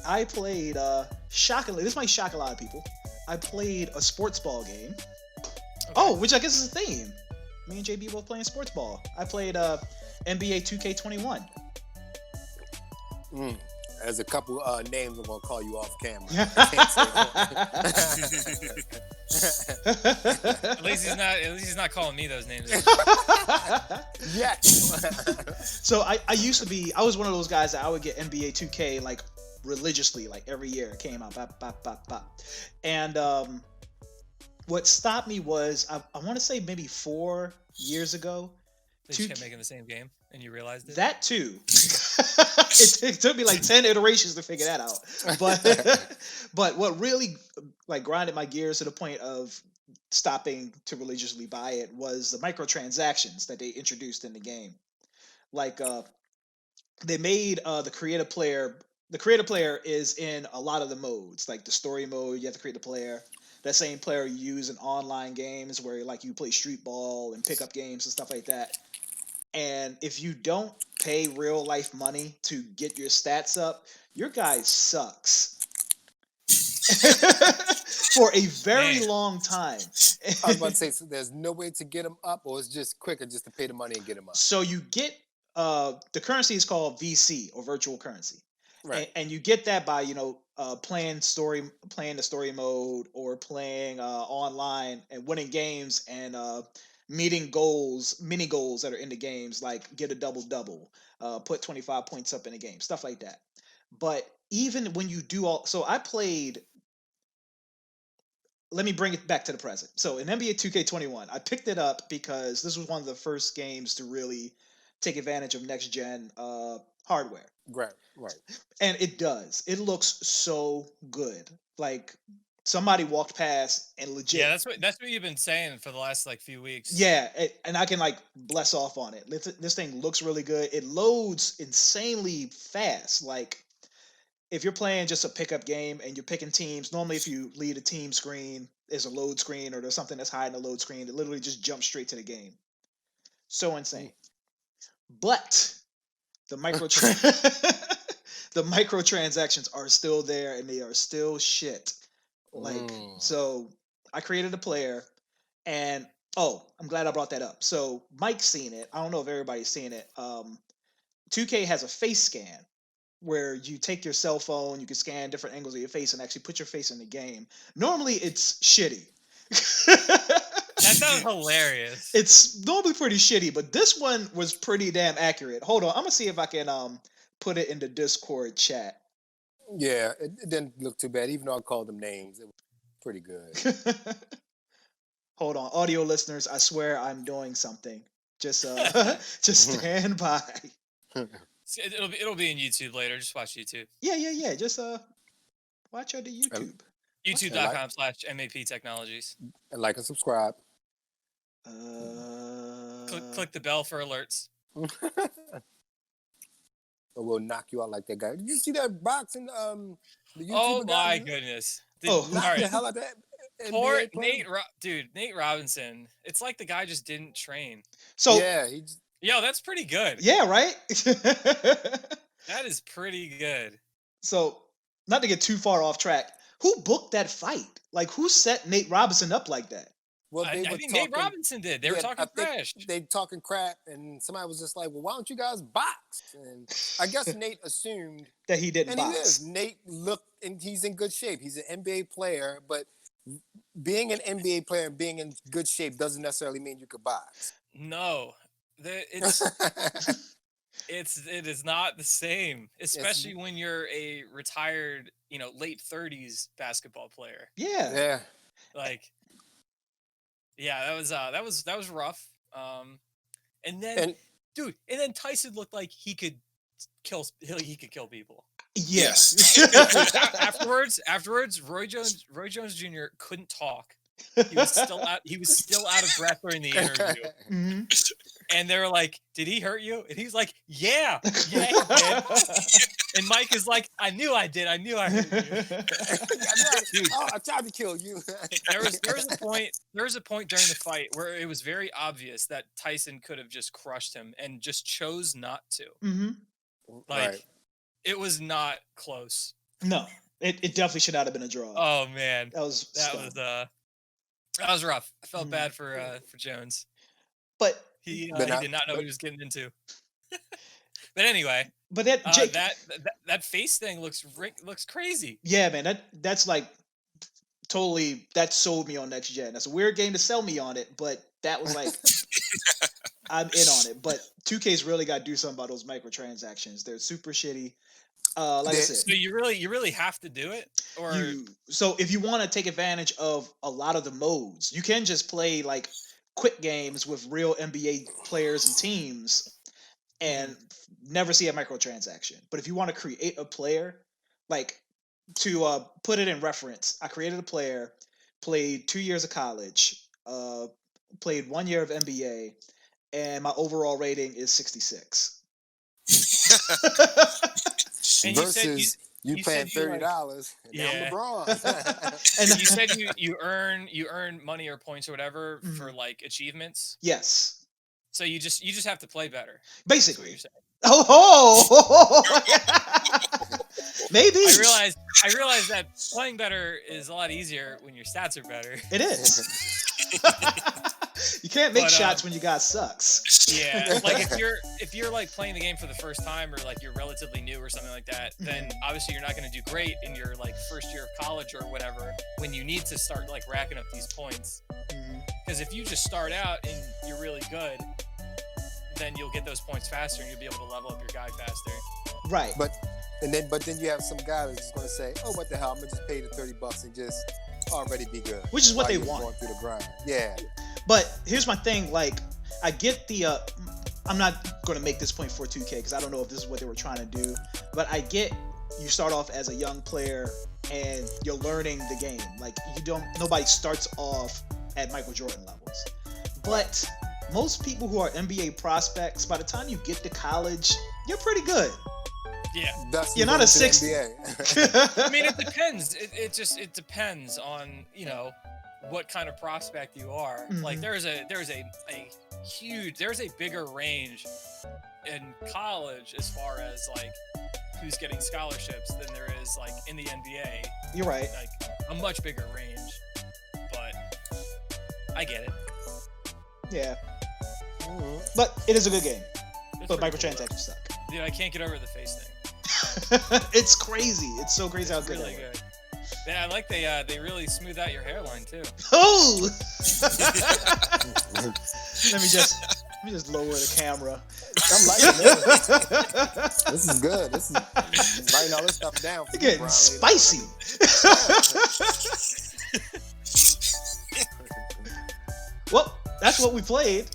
I played shockingly. This might shock a lot of people. I played a sports ball game. Okay. Oh, which I guess is a theme. Me and JB both playing sports ball. I played NBA 2K21. Mm. There's a couple names I'm gonna call you off camera. I can't say that. At least he's not calling me those names. Yes. So I used to be. I was one of those guys that I would get NBA 2K like religiously, like every year it came out. Bop, bop, bop, bop. And what stopped me was I want to say maybe 4 years ago. They just kept making the same game, and you realized it. That too. It took me like 10 iterations to figure that out. But what really like grinded my gears to the point of stopping to religiously buy it was the microtransactions that they introduced in the game. Like they made the creative player. The creative player is in a lot of the modes, like the story mode. You have to create the player. That same player you use in online games where like you play street ball and pickup games and stuff like that. And if you don't pay real life money to get your stats up, your guy sucks for a very long time. I was about to say, so there's no way to get them up, or it's just quicker just to pay the money and get them up. So you get the currency is called VC or virtual currency, Right. and you get that by playing the story mode or playing online and winning games and meeting goals, mini goals that are in the games, like get a double, put 25 points up in a game, stuff like that. But even when you do all, so I played. Let me bring it back to the present. So in NBA 2K21, I picked it up because this was one of the first games to really take advantage of next gen hardware. Right. And it does. It looks so good. Like somebody walked past and legit. Yeah, that's what you've been saying for the last like few weeks. Yeah, and I can like bless off on it. This thing looks really good. It loads insanely fast. Like if you're playing just a pickup game and you're picking teams, normally if you leave a team screen, there's a load screen or there's something that's hiding the load screen. It literally just jumps straight to the game. So insane. But the the microtransactions are still there and they are still shit. Like so I created a player and I'm glad I brought that up. So Mike's seen it. I don't know if everybody's seen it. 2K has a face scan where you take your cell phone, you can scan different angles of your face and actually put your face in the game. Normally it's shitty. That sounds hilarious. It's normally pretty shitty, but this one was pretty damn accurate. Hold on, I'm gonna see if I can put it in the Discord chat. Yeah, it didn't look too bad, even though I called them names. It was pretty good. Hold on, audio listeners, I swear I'm doing something. Just just stand by. It'll be in YouTube later. Just watch YouTube. Yeah. Just watch on the YouTube. YouTube.com/MAP Technologies. And like and subscribe. Click the bell for alerts. Or we'll knock you out like that guy. Did you see that boxing? The YouTuber Oh my guy? goodness! Oh, Knock all right. the hell out of that. Poor NBA player? Nate Robinson. It's like the guy just didn't train. So yeah, Yo, that's pretty good. yeah, right. That is pretty good. So, not to get too far off track, who booked that fight? Like, who set Nate Robinson up like that? well, I think Nate Robinson did. They were talking trash. They talking crap, and somebody was just like, "Well, why don't you guys box?" And I guess Nate assumed That he didn't and box. he is. Nate looked, and he's in good shape. He's an NBA player, but being an NBA player and being in good shape doesn't necessarily mean you could box. No, it is not the same, especially when you're a retired, late 30s basketball player. Yeah. Yeah. Like, yeah, that was rough. And then Tyson looked like he could kill people. Yes. Afterwards, Roy Jones Jr. couldn't talk. He was still out of breath during the interview. Mm-hmm. And they were like, "Did he hurt you?" And he's like, "Yeah, he did." And Mike is like, "I knew I did. I knew I hurt you." Dude, I tried to kill you. there was a point during the fight where it was very obvious that Tyson could have just crushed him and just chose not to. Mm-hmm. Like, it was not close. No, it definitely should not have been a draw. Oh man, That was that scum. was that was rough. I felt Mhm. bad for Jones. But He But he not, did not know what but he was getting into. But anyway, that Jake, that face thing looks crazy. yeah, man, that's like totally that sold me on next gen. That's a weird game to sell me on it, but that was like I'm in on it. But 2K's really got to do something about those microtransactions. They're super shitty. Like I they, said, So you really have to do it, or so if you want to take advantage of a lot of the modes, you can just play like quick games with real NBA players and teams and never see a microtransaction. But if you want to create a player, like to put it in reference, I created a player, played 2 years of college, played 1 year of NBA, and my overall rating is 66. and versus you you paying said you like $30 and I'm yeah. LeBron. And You said you earn money or points or whatever for Mhm. like achievements. Yes, So you just have to play better. That's what basically. you're saying. Oh, maybe I realize that playing better is a lot easier when your stats are better. it is. You can't make But, shots when you got sucks. Yeah, like if you're like playing the game for the first time or like you're relatively new or something like that, then obviously you're not going to do great in your like first year of college or whatever when you need to start like racking up these points. Because if you just start out and you're really good, then you'll get those points faster and you'll be able to level up your guy faster. Right. but then you have some guy that's just gonna say, oh, what the hell, I'm gonna just pay the $30 and just already be good. Which is what While they you're want. going through the grind. Yeah. But here's my thing, like I get the I'm not going to make this point for 2K because I don't know if this is what they were trying to do, but I get you start off as a young player and you're learning the game. Like nobody starts off at Michael Jordan levels. But most people who are NBA prospects, by the time you get to college, you're pretty good. Yeah. Thus, You're not a going to 60. the NBA. I mean, it depends. It depends on what kind of prospect you are. Like there's a bigger range in college as far as like who's getting scholarships than there is like in the NBA. You're right. Like a much bigger range, but I get it. Yeah. But it is a good game. It's But pretty cool, microtransactions suck. though. Dude, I can't get over the face thing. It's crazy. It's so crazy how It's good really it is. good. Yeah, I like they really smooth out your hairline too. Oh! Let me just lower the camera. I'm liking this. This is good. This is writing all this stuff down. It's getting spicy. Well, that's what we played.